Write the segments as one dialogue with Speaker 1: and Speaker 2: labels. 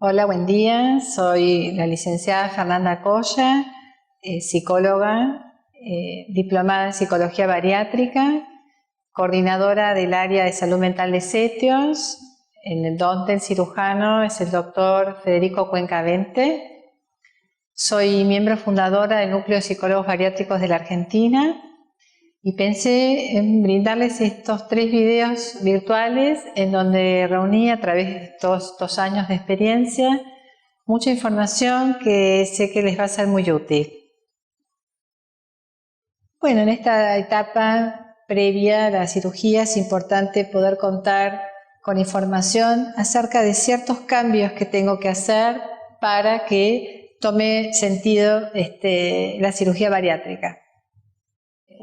Speaker 1: Hola, buen día. Soy la licenciada Fernanda Colla, psicóloga, diplomada en psicología bariátrica, coordinadora del área de salud mental de Setios, en donde el cirujano es el doctor Federico Cuencavente. Soy miembro fundadora del Núcleo de Psicólogos Bariátricos de la Argentina y pensé en brindarles estos 3 videos virtuales en donde reuní a través de todos estos años de experiencia mucha información que sé que les va a ser muy útil. Bueno, en esta etapa previa a la cirugía es importante poder contar con información acerca de ciertos cambios que tengo que hacer para que tome sentido la cirugía bariátrica.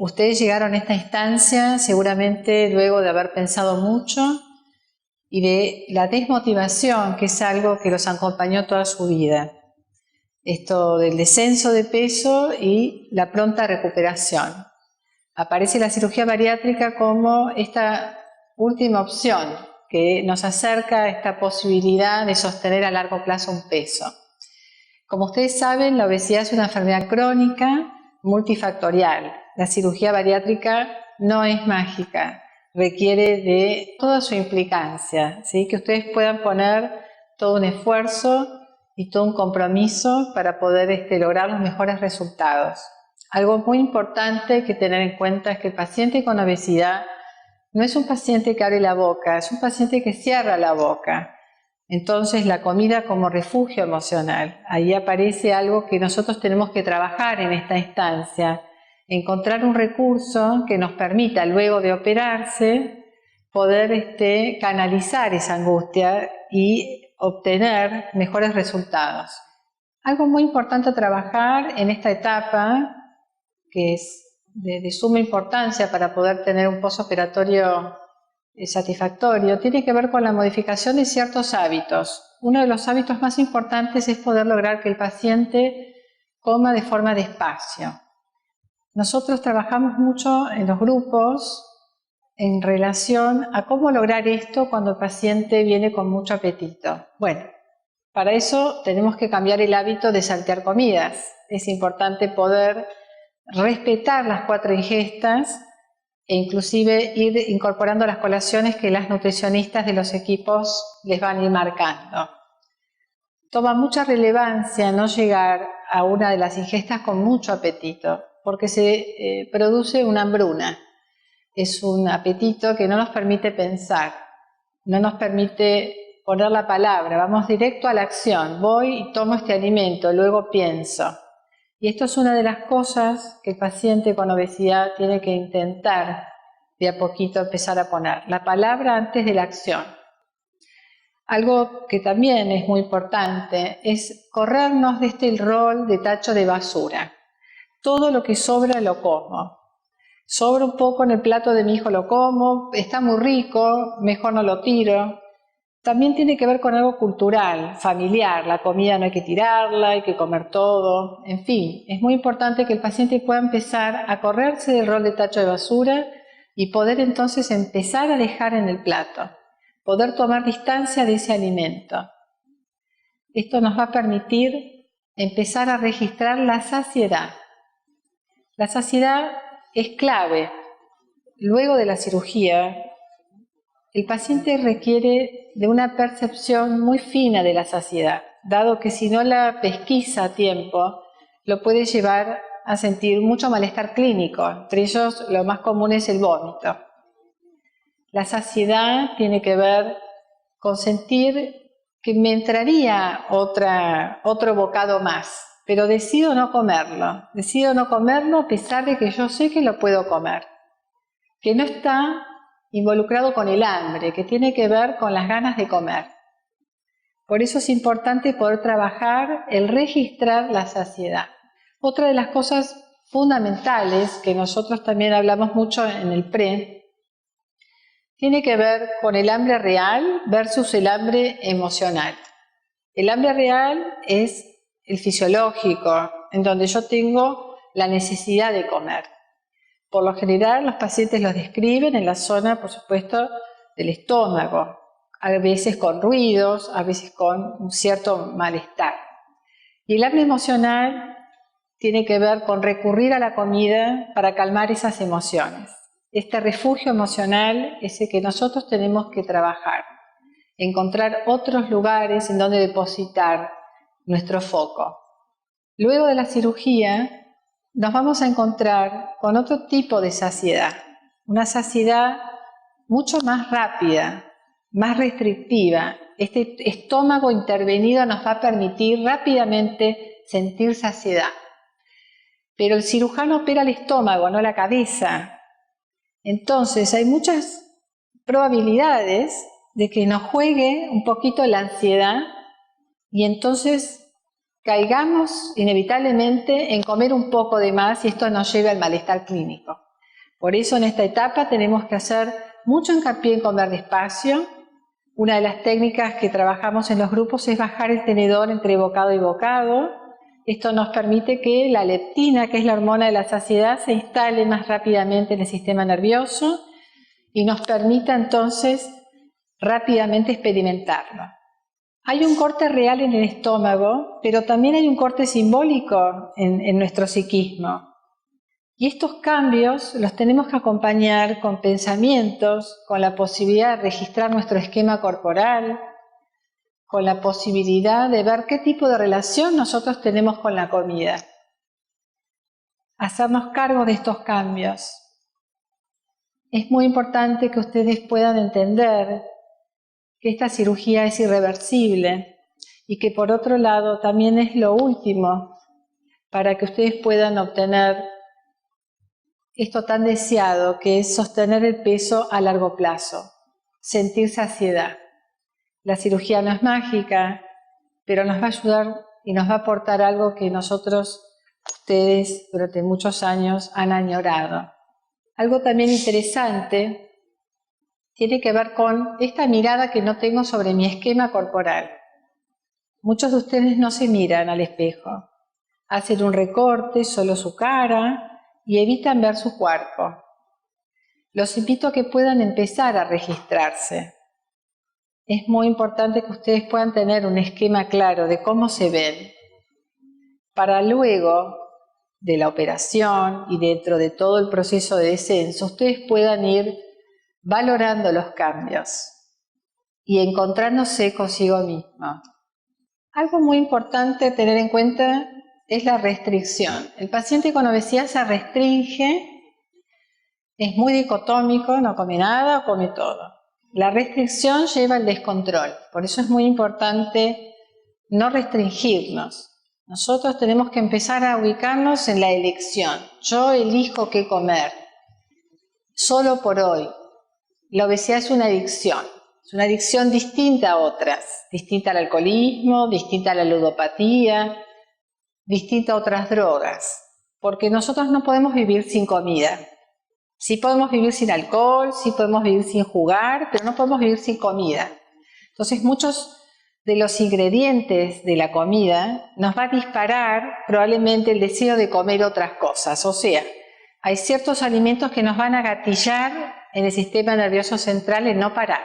Speaker 1: Ustedes llegaron a esta instancia seguramente luego de haber pensado mucho y de la desmotivación, que es algo que los acompañó toda su vida. Esto del descenso de peso y la pronta recuperación. Aparece la cirugía bariátrica como esta última opción que nos acerca a esta posibilidad de sostener a largo plazo un peso. Como ustedes saben, la obesidad es una enfermedad crónica multifactorial. La cirugía bariátrica no es mágica, requiere de toda su implicancia, ¿sí? Que ustedes puedan poner todo un esfuerzo y todo un compromiso para poder lograr los mejores resultados. Algo muy importante que tener en cuenta es que el paciente con obesidad no es un paciente que abre la boca, es un paciente que cierra la boca. Entonces la comida como refugio emocional, ahí aparece algo que nosotros tenemos que trabajar en esta instancia, encontrar un recurso que nos permita luego de operarse poder canalizar esa angustia y obtener mejores resultados. Algo muy importante a trabajar en esta etapa, que es de suma importancia para poder tener un postoperatorio satisfactorio, tiene que ver con la modificación de ciertos hábitos. Uno de los hábitos más importantes es poder lograr que el paciente coma de forma despacio. Nosotros trabajamos mucho en los grupos en relación a cómo lograr esto cuando el paciente viene con mucho apetito. Bueno, para eso tenemos que cambiar el hábito de saltear comidas. Es importante poder respetar las 4 ingestas e inclusive ir incorporando las colaciones que las nutricionistas de los equipos les van a ir marcando. Toma mucha relevancia no llegar a una de las ingestas con mucho apetito, porque se produce una hambruna. Es un apetito que no nos permite pensar, no nos permite poner la palabra, vamos directo a la acción, voy y tomo este alimento, luego pienso. Y esto es una de las cosas que el paciente con obesidad tiene que intentar de a poquito empezar a poner, la palabra antes de la acción. Algo que también es muy importante es corrernos de este rol de tacho de basura. Todo lo que sobra lo como. Sobra un poco en el plato de mi hijo, lo como, está muy rico, mejor no lo tiro. También tiene que ver con algo cultural, familiar, la comida no hay que tirarla, hay que comer todo, en fin, es muy importante que el paciente pueda empezar a correrse del rol de tacho de basura y poder entonces empezar a dejar en el plato, poder tomar distancia de ese alimento. Esto nos va a permitir empezar a registrar la saciedad. La saciedad es clave. Luego de la cirugía, el paciente requiere de una percepción muy fina de la saciedad, dado que si no la pesquisa a tiempo, lo puede llevar a sentir mucho malestar clínico. Entre ellos, lo más común es el vómito. La saciedad tiene que ver con sentir que me entraría otro bocado más, pero decido no comerlo a pesar de que yo sé que lo puedo comer, que no está involucrado con el hambre, que tiene que ver con las ganas de comer. Por eso es importante poder trabajar el registrar la saciedad. Otra de las cosas fundamentales que nosotros también hablamos mucho en el PRE tiene que ver con el hambre real versus el hambre emocional. El hambre real es el fisiológico, en donde yo tengo la necesidad de comer. Por lo general, los pacientes los describen en la zona, por supuesto, del estómago, a veces con ruidos, a veces con un cierto malestar. Y el apnea emocional tiene que ver con recurrir a la comida para calmar esas emociones. Este refugio emocional es el que nosotros tenemos que trabajar, encontrar otros lugares en donde depositar nuestro foco. Luego de la cirugía nos vamos a encontrar con otro tipo de saciedad, una saciedad mucho más rápida, más restrictiva. Este estómago intervenido nos va a permitir rápidamente sentir saciedad. Pero el cirujano opera el estómago, no la cabeza. Entonces hay muchas probabilidades de que nos juegue un poquito la ansiedad y entonces caigamos inevitablemente en comer un poco de más y esto nos lleva al malestar clínico. Por eso en esta etapa tenemos que hacer mucho hincapié en comer despacio. Una de las técnicas que trabajamos en los grupos es bajar el tenedor entre bocado y bocado. Esto nos permite que la leptina, que es la hormona de la saciedad, se instale más rápidamente en el sistema nervioso y nos permita entonces rápidamente experimentarlo. Hay un corte real en el estómago, pero también hay un corte simbólico en nuestro psiquismo. Y estos cambios los tenemos que acompañar con pensamientos, con la posibilidad de registrar nuestro esquema corporal, con la posibilidad de ver qué tipo de relación nosotros tenemos con la comida. Hacernos cargo de estos cambios. Es muy importante que ustedes puedan entender que esta cirugía es irreversible y que por otro lado también es lo último para que ustedes puedan obtener esto tan deseado que es sostener el peso a largo plazo, sentir saciedad. La cirugía no es mágica, pero nos va a ayudar y nos va a aportar algo que ustedes durante muchos años han añorado. Algo también interesante tiene que ver con esta mirada que no tengo sobre mi esquema corporal. Muchos de ustedes no se miran al espejo, hacen un recorte, solo su cara, y evitan ver su cuerpo. Los invito a que puedan empezar a registrarse. Es muy importante que ustedes puedan tener un esquema claro de cómo se ven, para luego de la operación y dentro de todo el proceso de descenso, ustedes puedan ir valorando los cambios y encontrándose consigo mismos. Algo muy importante a tener en cuenta es la restricción. El paciente con obesidad se restringe, es muy dicotómico, no come nada o come todo. La restricción lleva al descontrol, por eso es muy importante no restringirnos. Nosotros tenemos que empezar a ubicarnos en la elección. Yo elijo qué comer, solo por hoy. La obesidad es una adicción distinta a otras, distinta al alcoholismo, distinta a la ludopatía, distinta a otras drogas, porque nosotros no podemos vivir sin comida. Sí podemos vivir sin alcohol, sí podemos vivir sin jugar, pero no podemos vivir sin comida. Entonces muchos de los ingredientes de la comida nos va a disparar probablemente el deseo de comer otras cosas. O sea, hay ciertos alimentos que nos van a gatillar en el sistema nervioso central en no parar.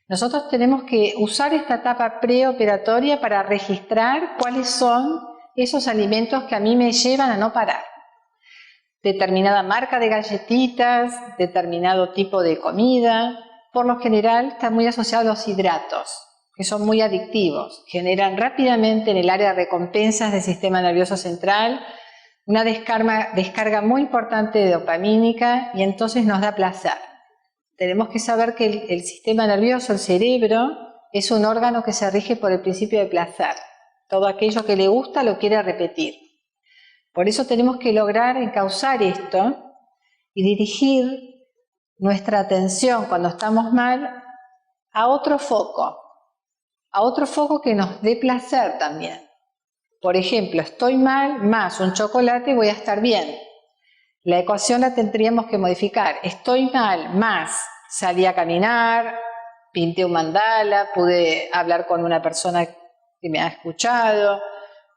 Speaker 1: Nosotros tenemos que usar esta etapa preoperatoria para registrar cuáles son esos alimentos que a mí me llevan a no parar. Determinada marca de galletitas, determinado tipo de comida. Por lo general está muy asociado a los hidratos, que son muy adictivos. Generan rápidamente en el área de recompensas del sistema nervioso central una descarga muy importante de dopamínica y entonces nos da placer. Tenemos que saber que el sistema nervioso, el cerebro, es un órgano que se rige por el principio de placer. Todo aquello que le gusta lo quiere repetir. Por eso tenemos que lograr encauzar esto y dirigir nuestra atención cuando estamos mal a otro foco que nos dé placer también. Por ejemplo, estoy mal, más un chocolate, voy a estar bien. La ecuación la tendríamos que modificar. Estoy mal, más salí a caminar, pinté un mandala, pude hablar con una persona que me ha escuchado,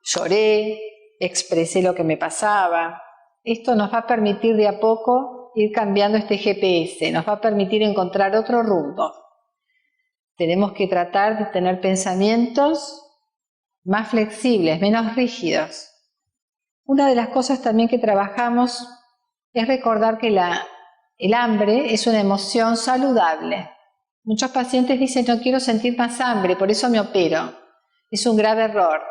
Speaker 1: lloré, expresé lo que me pasaba. Esto nos va a permitir de a poco ir cambiando este GPS, nos va a permitir encontrar otro rumbo. Tenemos que tratar de tener pensamientos más flexibles, menos rígidos. Una de las cosas también que trabajamos es recordar que el hambre es una emoción saludable. Muchos pacientes dicen, no quiero sentir más hambre, por eso me opero. Es un grave error.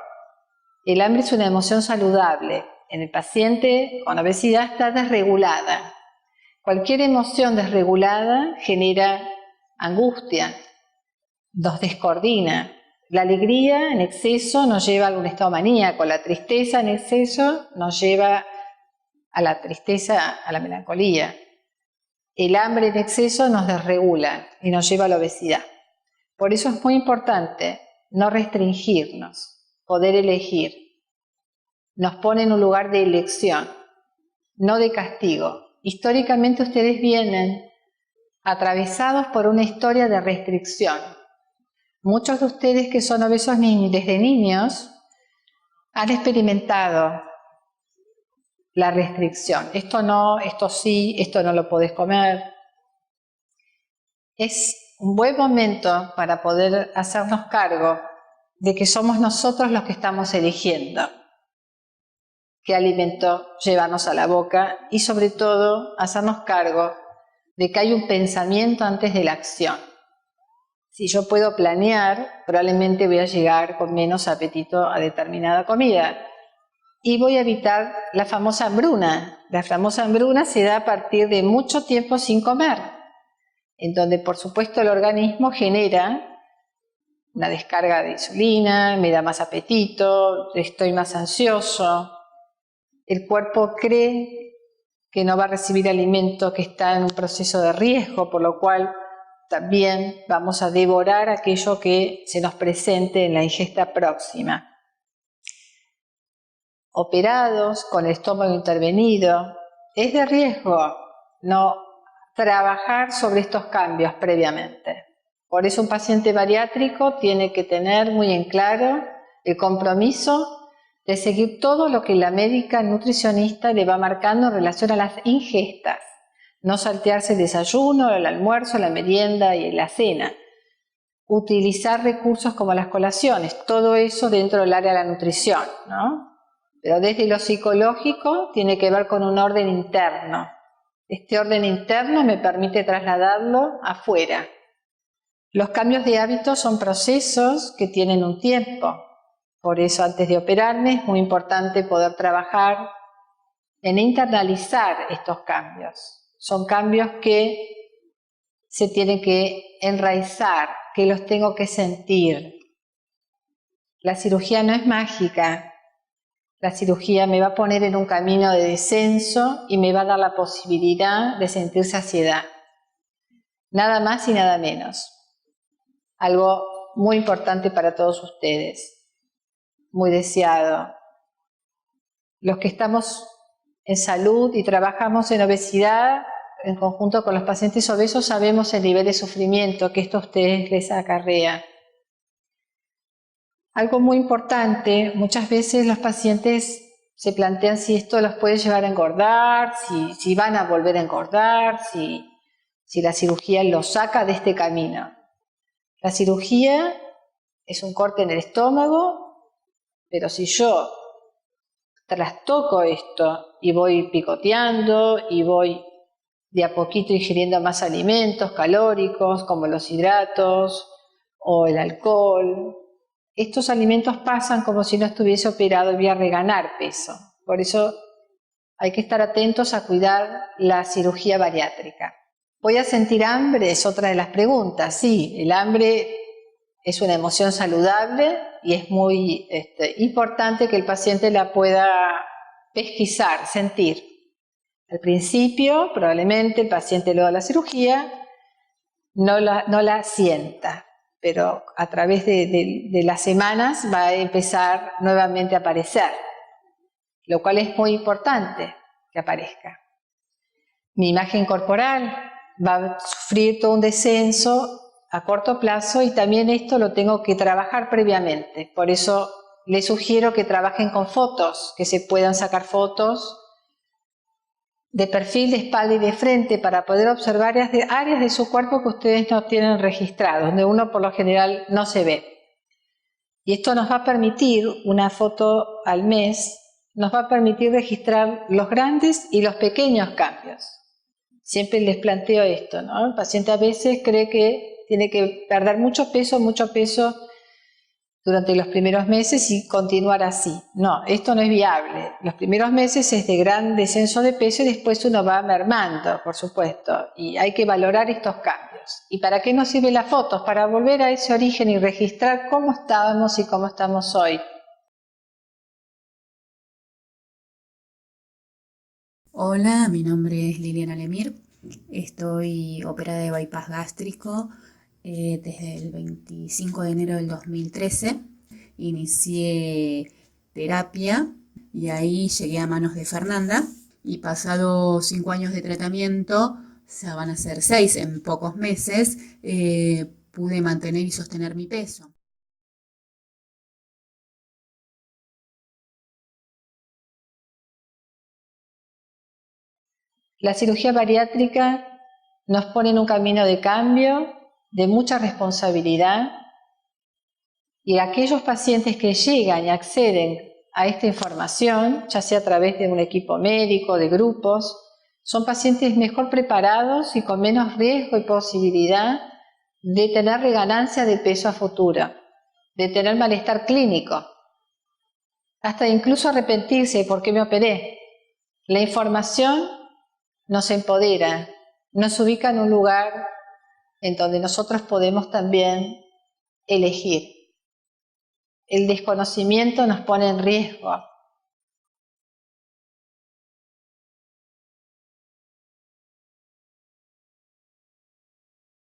Speaker 1: El hambre es una emoción saludable. En el paciente con obesidad está desregulada. Cualquier emoción desregulada genera angustia, nos descoordina. La alegría en exceso nos lleva a algún estado maníaco, la tristeza en exceso nos lleva a la tristeza, a la melancolía. El hambre en exceso nos desregula y nos lleva a la obesidad. Por eso es muy importante no restringirnos, poder elegir. Nos pone en un lugar de elección, no de castigo. Históricamente ustedes vienen atravesados por una historia de restricción. Muchos de ustedes que son obesos desde niños han experimentado la restricción. Esto no, esto sí, esto no lo podés comer. Es un buen momento para poder hacernos cargo de que somos nosotros los que estamos eligiendo qué alimento llevarnos a la boca y sobre todo hacernos cargo de que hay un pensamiento antes de la acción. Si yo puedo planear, probablemente voy a llegar con menos apetito a determinada comida. Y voy a evitar la famosa hambruna. La famosa hambruna se da a partir de mucho tiempo sin comer, en donde por supuesto el organismo genera una descarga de insulina, me da más apetito, estoy más ansioso. El cuerpo cree que no va a recibir alimento que está en un proceso de riesgo, por lo cual también vamos a devorar aquello que se nos presente en la ingesta próxima. Operados, con el estómago intervenido, es de riesgo no trabajar sobre estos cambios previamente. Por eso un paciente bariátrico tiene que tener muy en claro el compromiso de seguir todo lo que la médica nutricionista le va marcando en relación a las ingestas. No saltearse el desayuno, el almuerzo, la merienda y la cena. Utilizar recursos como las colaciones, todo eso dentro del área de la nutrición, ¿no? Pero desde lo psicológico tiene que ver con un orden interno. Este orden interno me permite trasladarlo afuera. Los cambios de hábitos son procesos que tienen un tiempo. Por eso antes de operarme es muy importante poder trabajar en internalizar estos cambios. Son cambios que se tienen que enraizar, que los tengo que sentir. La cirugía no es mágica. La cirugía me va a poner en un camino de descenso y me va a dar la posibilidad de sentir saciedad. Nada más y nada menos. Algo muy importante para todos ustedes. Muy deseado. Los que estamos en salud y trabajamos en obesidad, en conjunto con los pacientes obesos, sabemos el nivel de sufrimiento que esto a ustedes les acarrea. Algo muy importante, muchas veces los pacientes se plantean si esto los puede llevar a engordar, si van a volver a engordar, si la cirugía los saca de este camino. La cirugía es un corte en el estómago, pero si yo trastoco esto y voy picoteando y voy de a poquito ingiriendo más alimentos calóricos como los hidratos o el alcohol, estos alimentos pasan como si no estuviese operado y voy a reganar peso. Por eso hay que estar atentos a cuidar la cirugía bariátrica. ¿Voy a sentir hambre? Es otra de las preguntas. Sí, el hambre es una emoción saludable y es muy importante que el paciente la pueda pesquisar, sentir. Al principio, probablemente el paciente luego de la cirugía no la sienta, pero a través de las semanas va a empezar nuevamente a aparecer, lo cual es muy importante que aparezca. Mi imagen corporal va a sufrir todo un descenso a corto plazo y también esto lo tengo que trabajar previamente. Por eso les sugiero que trabajen con fotos, que se puedan sacar fotos de perfil, de espalda y de frente para poder observar áreas de su cuerpo que ustedes no tienen registradas, donde uno por lo general no se ve. Y esto nos va a permitir, una foto al mes, nos va a permitir registrar los grandes y los pequeños cambios. Siempre les planteo esto, ¿no? El paciente a veces cree que tiene que perder mucho peso durante los primeros meses y continuar así. No, esto no es viable. Los primeros meses es de gran descenso de peso y después uno va mermando, por supuesto, y hay que valorar estos cambios. ¿Y para qué nos sirven las fotos? Para volver a ese origen y registrar cómo estábamos y cómo estamos hoy.
Speaker 2: Hola, mi nombre es Liliana Lemir. Estoy operada de bypass gástrico desde el 25 de enero del 2013. Inicié terapia y ahí llegué a manos de Fernanda. Y pasados 5 años de tratamiento, ya van a ser 6 en pocos meses, pude mantener y sostener mi peso.
Speaker 1: La cirugía bariátrica nos pone en un camino de cambio, de mucha responsabilidad, y aquellos pacientes que llegan y acceden a esta información, ya sea a través de un equipo médico, de grupos, son pacientes mejor preparados y con menos riesgo y posibilidad de tener reganancia de peso a futuro, de tener malestar clínico, hasta incluso arrepentirse de por qué me operé. La información nos empodera, nos ubica en un lugar en donde nosotros podemos también elegir. El desconocimiento nos pone en riesgo.